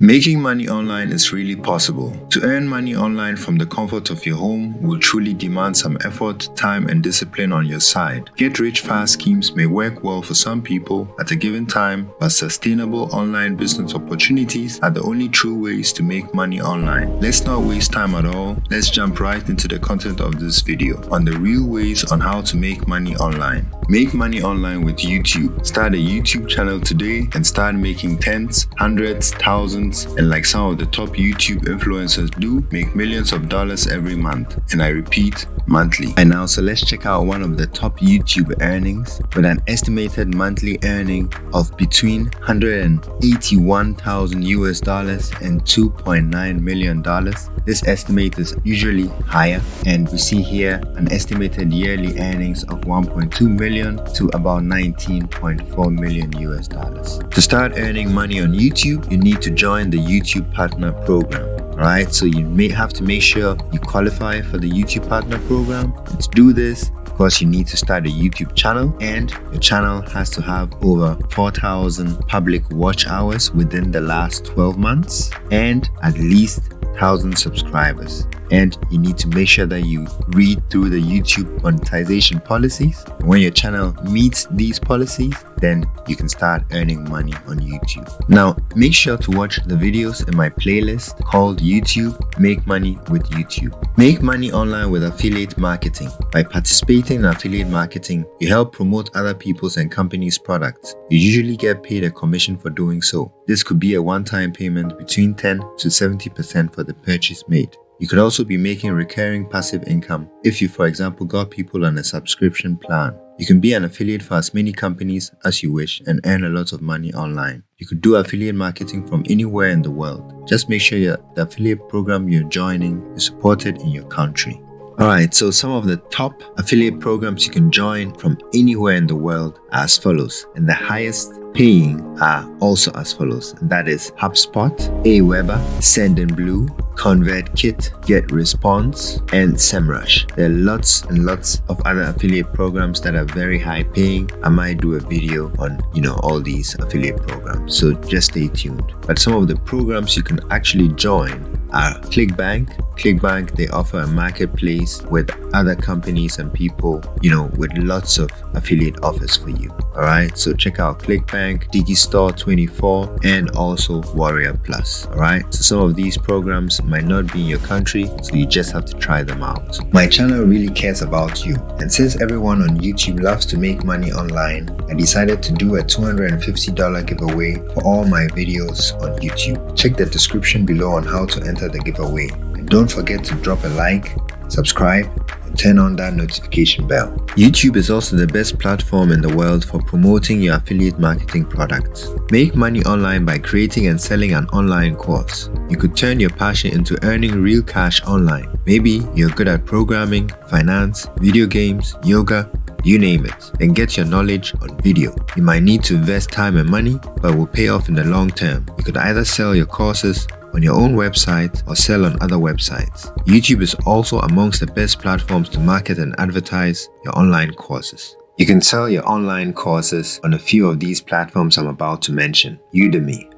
Making money online is really possible. To earn money online from the comfort of your home will truly demand some effort, time, and discipline on your side. Get-rich-fast schemes may work well for some people at a given time, but sustainable online business opportunities are the only true ways to make money online. Let's not waste time at all. Let's jump right into the content of this video on the real ways on how to make money online. Make money online with YouTube. Start a YouTube channel today and start making tens, hundreds, thousands, and like some of the top YouTube influencers do, make millions of dollars every month. And I repeat, monthly. And now, so let's check out one of the top YouTube earnings with an estimated monthly earning of between 181,000 US dollars and $2.9 million. This estimate is usually higher, and we see here an estimated yearly earnings of 1.2 million to about 19.4 million US dollars. To start earning money on YouTube, you need to join the YouTube Partner Program. Alright, so you may have to make sure you qualify for the YouTube Partner Program. And to do this, of course, you need to start a YouTube channel, and your channel has to have over 4,000 public watch hours within the last 12 months and at least 1,000 subscribers. And you need to make sure that you read through the YouTube monetization policies. And when your channel meets these policies, then you can start earning money on YouTube. Now, make sure to watch the videos in my playlist called YouTube Make Money with YouTube. Make money online with affiliate marketing. By participating in affiliate marketing, you help promote other people's and companies' products. You usually get paid a commission for doing so. This could be a one-time payment between 10 to 70% for the purchase made. You could also be making recurring passive income if you, for example, got people on a subscription plan. You can be an affiliate for as many companies as you wish and earn a lot of money online. You could do affiliate marketing from anywhere in the world. Just make sure the affiliate program you're joining is supported in your country. Alright, so some of the top affiliate programs you can join from anywhere in the world are as follows, and the highest paying are also as follows, and that is HubSpot, Aweber, Sendinblue, ConvertKit, GetResponse, and SEMrush. There are lots and lots of other affiliate programs that are very high paying. I might do a video on all these affiliate programs, so just stay tuned. But some of the programs you can actually join are ClickBank. ClickBank, they offer a marketplace with other companies and people, with lots of affiliate offers for you. Alright, so check out ClickBank, Digistore24, and also Warrior Plus. Alright, so some of these programs might not be in your country, so you just have to try them out. My channel really cares about you, and since everyone on YouTube loves to make money online, I decided to do a $250 giveaway for all my videos on YouTube. Check the description below on how to enter the giveaway. And don't forget to drop a like, subscribe, and turn on that notification bell. YouTube is also the best platform in the world for promoting your affiliate marketing products. Make money online by creating and selling an online course. You could turn your passion into earning real cash online. Maybe you're good at programming, finance, video games, yoga, you name it, then get your knowledge on video. You might need to invest time and money, but will pay off in the long term. You could either sell your courses on your own website or sell on other websites. YouTube is also amongst the best platforms to market and advertise your online courses. You can sell your online courses on a few of these platforms I'm about to mention. Udemy,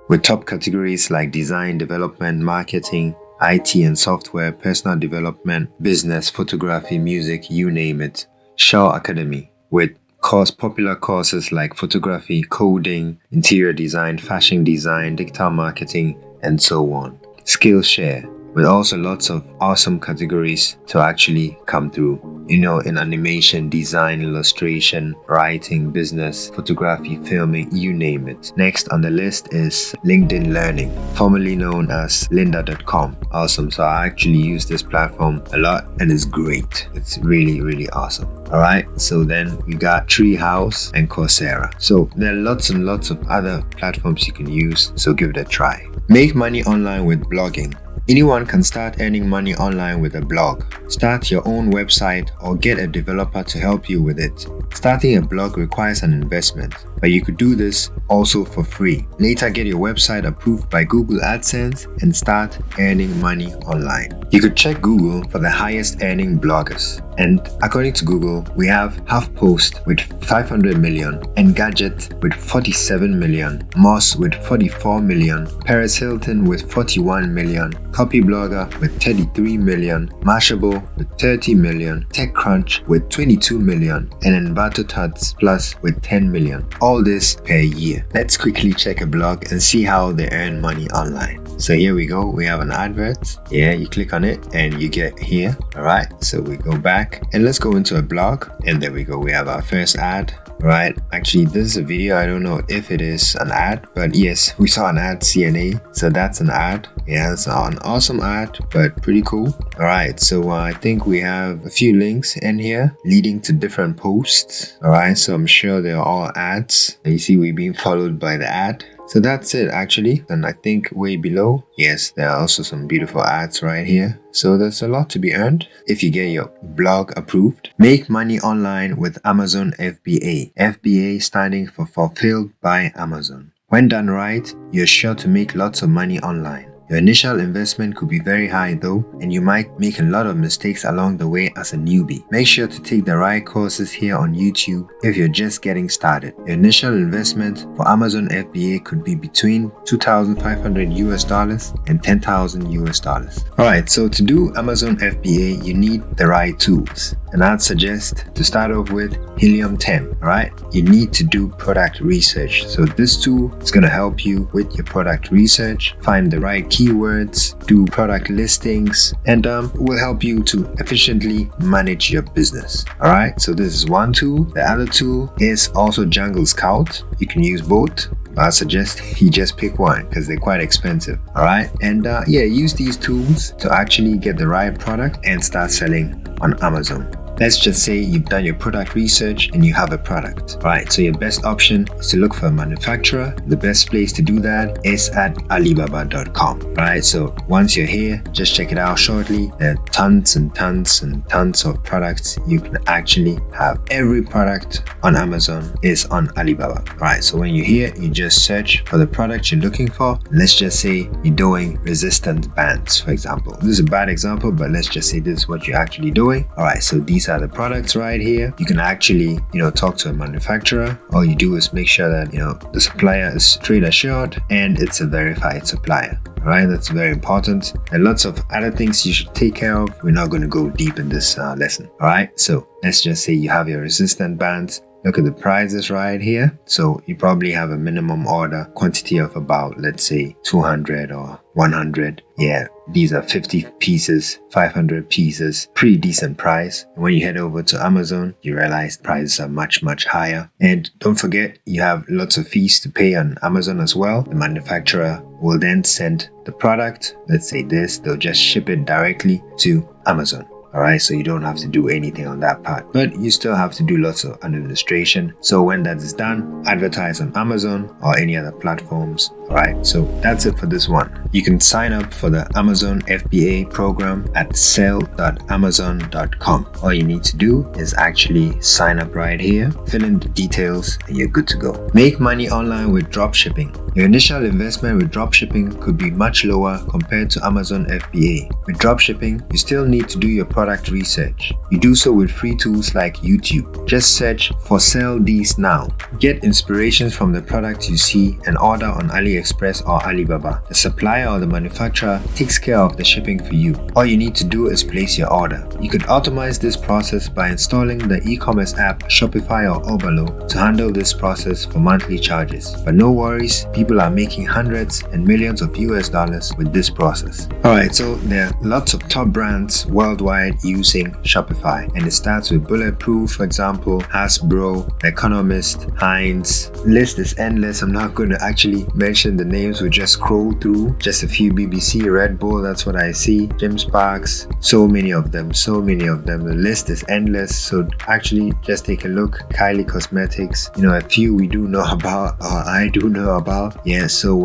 with top categories like design, development, marketing, IT and software, personal development, business, photography, music, you name it. Shaw Academy, with popular courses like photography, coding, interior design, fashion design, digital marketing, and so on. Skillshare, with also lots of awesome categories to actually come through, in animation, design, illustration, writing, business, photography, filming, you name it. Next on the list is LinkedIn Learning, formerly known as lynda.com. Awesome. So I actually use this platform a lot and it's great. It's really, really awesome. Alright, so then we got Treehouse and Coursera. So there are lots and lots of other platforms you can use, so give it a try. Make money online with blogging. Anyone can start earning money online with a blog. Start your own website or get a developer to help you with it. Starting a blog requires an investment. but you could do this also for free. Later, get your website approved by Google AdSense and start earning money online. You could check Google for the highest earning bloggers. And according to Google, we have HuffPost with 500 million, Engadget with 47 million, Moss with 44 million, Paris Hilton with 41 million, Copyblogger with 33 million, Mashable with 30 million, TechCrunch with 22 million, and Envato Tuts Plus with 10 million. All this per year. Let's quickly check a blog and see how they earn money online. So here we go, we have an advert. Yeah, you click on it and you get here. Alright, so we go back and let's go into a blog, and there we go, we have our first ad. Right, actually this is a video, I don't know if it is an ad, but yes, we saw an ad, CNA, so that's an ad. Yeah, it's an awesome ad, but pretty cool. Alright, so I think we have a few links in here leading to different posts. Alright, so I'm sure they're all ads. You see we're being followed by the ad. So that's it actually. And I think way below, yes, there are also some beautiful ads right here. So there's a lot to be earned if you get your blog approved. Make money online with Amazon FBA. FBA standing for Fulfilled by Amazon. When done right, you're sure to make lots of money online. Your initial investment could be very high though, and you might make a lot of mistakes along the way as a newbie. Make sure to take the right courses here on YouTube if you're just getting started. Your initial investment for Amazon FBA could be between $2,500 and $10,000. Alright, so to do Amazon FBA, you need the right tools. And I'd suggest to start off with Helium 10. Alright, you need to do product research. So this tool is going to help you with your product research, find the right keywords, do product listings, and will help you to efficiently manage your business. Alright, so this is one tool. The other tool is also Jungle Scout. You can use both. I suggest you just pick one because they're quite expensive. Alright, and yeah, use these tools to actually get the right product and start selling on Amazon. Let's just say you've done your product research and you have a product. Right, so your best option is to look for a manufacturer. The best place to do that is at Alibaba.com. Right, so once you're here, just check it out shortly. There are tons and tons and tons of products you can actually have. Every product on Amazon is on Alibaba. Right, so when you're here, you just search for the product you're looking for. Let's just say you're doing resistant bands, for example. This is a bad example, but let's just say this is what you're actually doing. Alright, so these are the products right here. You can actually, talk to a manufacturer. All you do is make sure that, the supplier is trade assured and it's a verified supplier. Alright, that's very important. And lots of other things you should take care of. We're not going to go deep in this lesson. Alright, so let's just say you have your resistant bands. Look at the prices right here. So you probably have a minimum order quantity of about, let's say 200 or 100. Yeah, these are 50 pieces, 500 pieces, pretty decent price. And when you head over to Amazon, you realize prices are much, much higher. And don't forget, you have lots of fees to pay on Amazon as well. The manufacturer will then send the product, let's say this, they'll just ship it directly to Amazon. Alright, so you don't have to do anything on that part, but you still have to do lots of administration. So when that is done, advertise on Amazon or any other platforms. Alright, so that's it for this one. You can sign up for the Amazon FBA program at sell.amazon.com. All you need to do is actually sign up right here, fill in the details, and you're good to go. Make money online with dropshipping. Your initial investment with dropshipping could be much lower compared to Amazon FBA. With dropshipping, you still need to do your product research. You do so with free tools like YouTube. Just search for Sell These Now. Get inspirations from the products you see and order on AliExpress or Alibaba. The supplier or the manufacturer takes care of the shipping for you. All you need to do is place your order. You could automate this process by installing the e-commerce app Shopify or Oberlo to handle this process for monthly charges. But no worries, people are making hundreds and millions of US dollars with this process. Alright, so there are lots of top brands worldwide using Shopify, and it starts with Bulletproof, for example, Hasbro, The Economist, Heinz. The list is endless. I'm not going to actually mention the names. We'll just scroll through. Just a few: BBC, Red Bull, that's what I see, Jim Sparks, so many of them. The list is endless, so actually just take a look. Kylie Cosmetics, a few we do know about, or I do know about. Yeah, so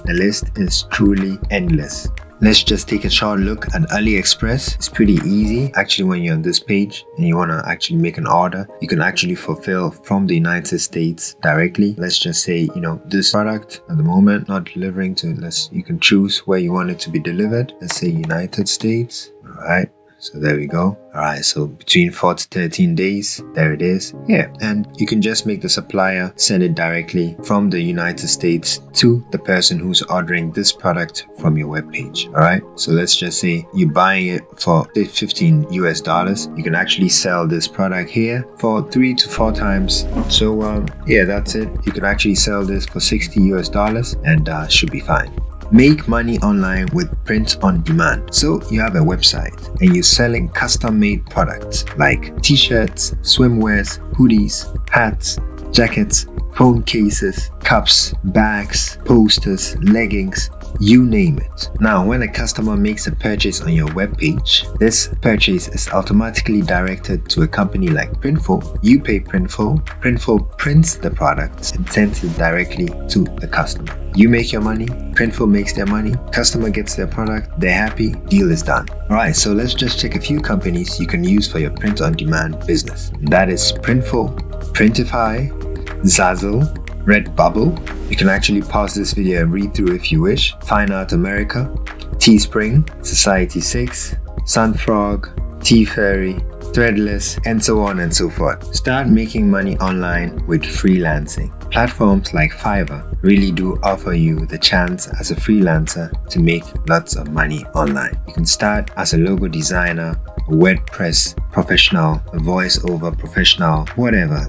the list is truly endless. Let's just take a short look at AliExpress. It's pretty easy. Actually, when you're on this page and you want to actually make an order, you can actually fulfill from the United States directly. Let's just say, this product at the moment not delivering to, you can choose where you want it to be delivered. Let's say United States. All right. So there we go. All right, so between 4 to 13 days, there it is. Yeah, and you can just make the supplier send it directly from the United States to the person who's ordering this product from your webpage. All right, so let's just say you're buying it for $15 US. You can actually sell this product here for 3 to 4 times. So yeah, that's it. You can actually sell this for $60 US and should be fine. Make money online with print on demand. So you have a website and you're selling custom-made products like t-shirts, swimwears, hoodies, hats, jackets, phone cases, cups, bags, posters, leggings, you name it. Now, when a customer makes a purchase on your webpage, this purchase is automatically directed to a company like Printful. You pay Printful. Printful prints the products and sends it directly to the customer. You make your money, Printful makes their money, customer gets their product, they're happy, deal is done. Alright, so let's just check a few companies you can use for your print-on-demand business. That is Printful, Printify, Zazzle, Redbubble. You can actually pause this video and read through if you wish. Fine Art America, Teespring, Society6, Sunfrog, T-Fairy, Threadless, and so on and so forth. Start making money online with freelancing. Platforms like Fiverr really do offer you the chance as a freelancer to make lots of money online. You can start as a logo designer, a WordPress professional, a voiceover professional, whatever.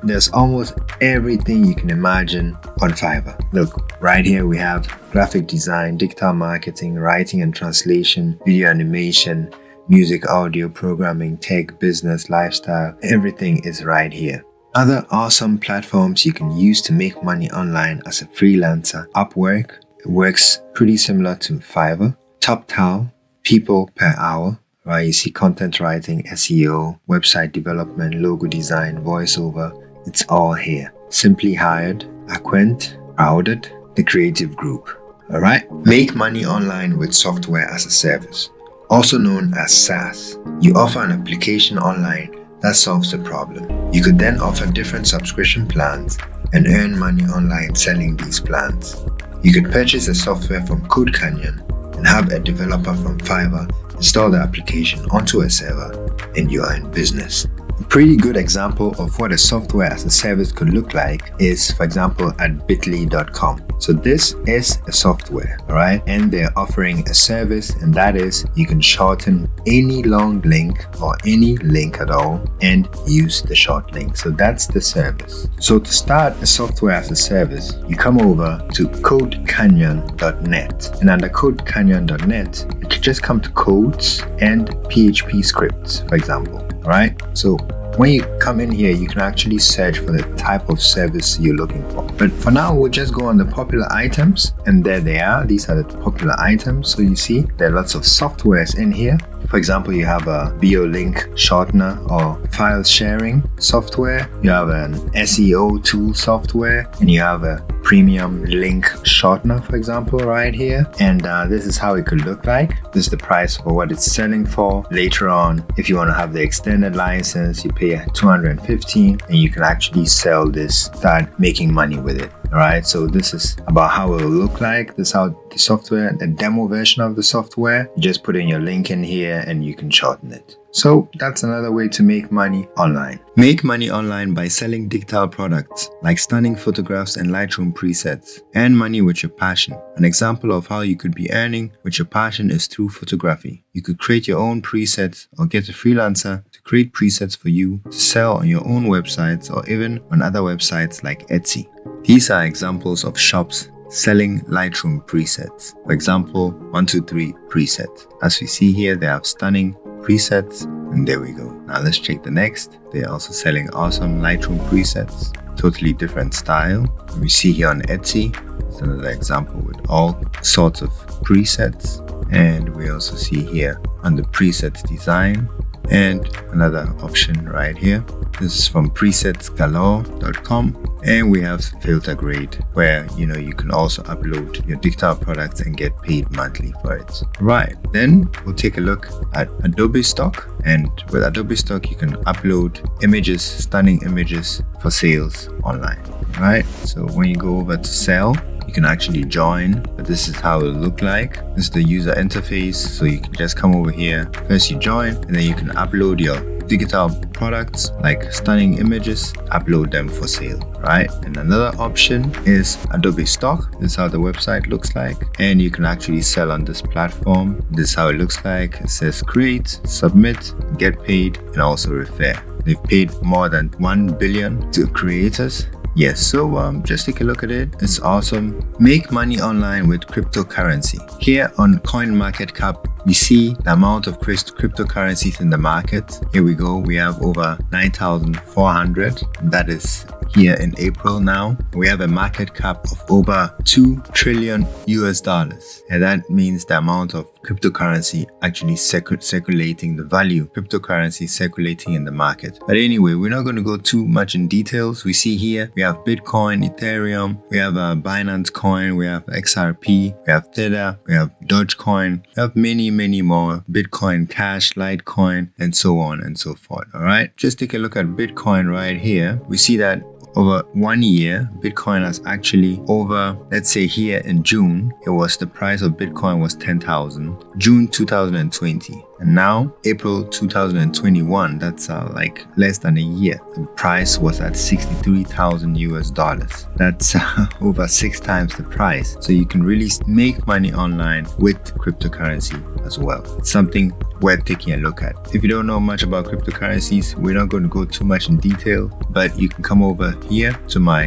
There's almost everything you can imagine on Fiverr. Look, right here we have graphic design, digital marketing, writing and translation, video animation, music, audio, programming, tech, business, lifestyle. Everything is right here. Other awesome platforms you can use to make money online as a freelancer. Upwork works pretty similar to Fiverr. TopTal, people per hour, right? You see content writing, SEO, website development, logo design, voiceover. It's all here. Simply Hired, Aquent, Crowded, The Creative Group. All right? Make money online with software as a service, also known as SaaS. You offer an application online that solves the problem. You could then offer different subscription plans and earn money online selling these plans. You could purchase the software from Code Canyon and have a developer from Fiverr install the application onto a server, and you are in business. A pretty good example of what a software as a service could look like is, for example, at bit.ly.com. So this is a software, all right? And they're offering a service, and that is you can shorten any long link or any link at all and use the short link. So that's the service. So to start a software as a service, you come over to codecanyon.net, and under codecanyon.net, you can just come to codes and PHP scripts, for example. Right? So when you come in here, you can actually search for the type of service you're looking for. But for now, we'll just go on the popular items, and there they are. These are the popular items. So you see there are lots of softwares in here. For example, you have a BioLink shortener or file sharing software. You have an SEO tool software, and you have a premium link shortener, for example, right here. And this is how it could look like. This is the price for what it's selling for. Later on, if you want to have the extended license, you pay $215, and you can actually sell this, start making money with it. All right, so this is about how it will look like. This is how the software, the demo version of the software, you just put in your link in here and you can shorten it. So that's another way to make money online. Make money online by selling digital products like stunning photographs and Lightroom presets. Earn money with your passion. An example of how you could be earning with your passion is through photography. You could create your own presets or get a freelancer to create presets for you to sell on your own websites or even on other websites like Etsy. These are examples of shops selling Lightroom presets. For example, 123 preset. As we see here, they have stunning presets, and there we go. Now let's check the next. They're also selling awesome Lightroom presets, totally different style. We see here on Etsy, it's another example with all sorts of presets. And we also see here on the presets design and another option right here. This is from presetsgalore.com, And we have filter grade, where you can also upload your digital products and get paid monthly for it. Right, then we'll take a look at Adobe Stock. And with Adobe Stock, you can upload images, stunning images for sales online. Right, so when you go over to sell, you can actually join, but this is how it will look like. This is the user interface. So you can just come over here. First you join, and then you can upload your digital products like stunning images, upload them for sale, right? And another option is Adobe Stock. This is how the website looks like, and you can actually sell on this platform. This is how it looks like. It says create, submit, get paid, and also refer. They've paid more than 1 billion to creators. Yes, so just take a look at it. It's awesome. Make money online with cryptocurrency. Here on CoinMarketCap, we see the amount of cryptocurrencies in the market. Here we go. We have over 9,400. That is here in April now. We have a market cap of over 2 trillion US dollars. And that means the amount of cryptocurrency actually circulating, the value cryptocurrency circulating in the market. But anyway, we're not going to go too much in details. We see here we have Bitcoin, Ethereum, we have Binance Coin, we have XRP, we have Tether, we have Dogecoin, we have many more, Bitcoin Cash, Litecoin, and so on and so forth. All right, just take a look at Bitcoin right here. We see that over 1 year, Bitcoin has actually over, let's say here in June, the price of Bitcoin was 10,000, June 2020. And now, April 2021, that's like less than a year. The price was at 63,000 US dollars. That's over 6 times the price. So you can really make money online with cryptocurrency as well. It's something worth taking a look at. If you don't know much about cryptocurrencies, we're not going to go too much in detail, but you can come over here to my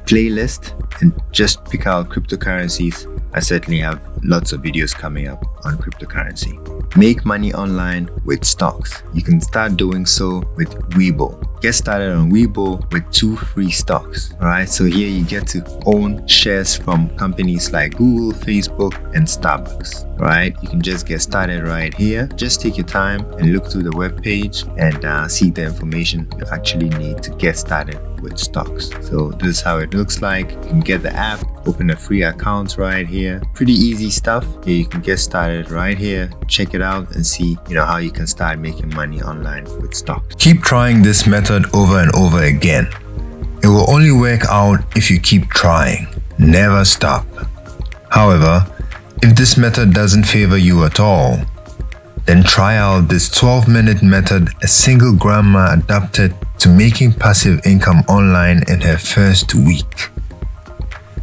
playlist and just pick out cryptocurrencies. I certainly have lots of videos coming up on cryptocurrency. Make money online with stocks. You can start doing so with Weibo. Get started on Weibo with 2 free stocks. Alright, so here you get to own shares from companies like Google, Facebook, and Starbucks. Right, you can just get started right here. Just take your time and look through the web page and see the information you actually need to get started with stocks. So this is how it looks like. You can get the app, open a free account right here. Pretty easy stuff. Here you can get started right here. Check it out and see how you can start making money online with stocks. Keep trying this method over and over again. It will only work out if you keep trying. Never stop. However, if this method doesn't favor you at all, then try out this 12-minute method a single grandma adapted to making passive income online in her first week.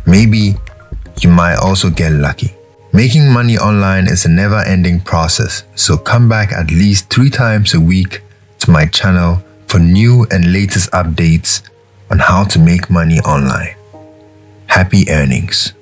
Maybe you might also get lucky. Making money online is a never-ending process, so come back at least 3 times a week to my channel for new and latest updates on how to make money online. Happy earnings.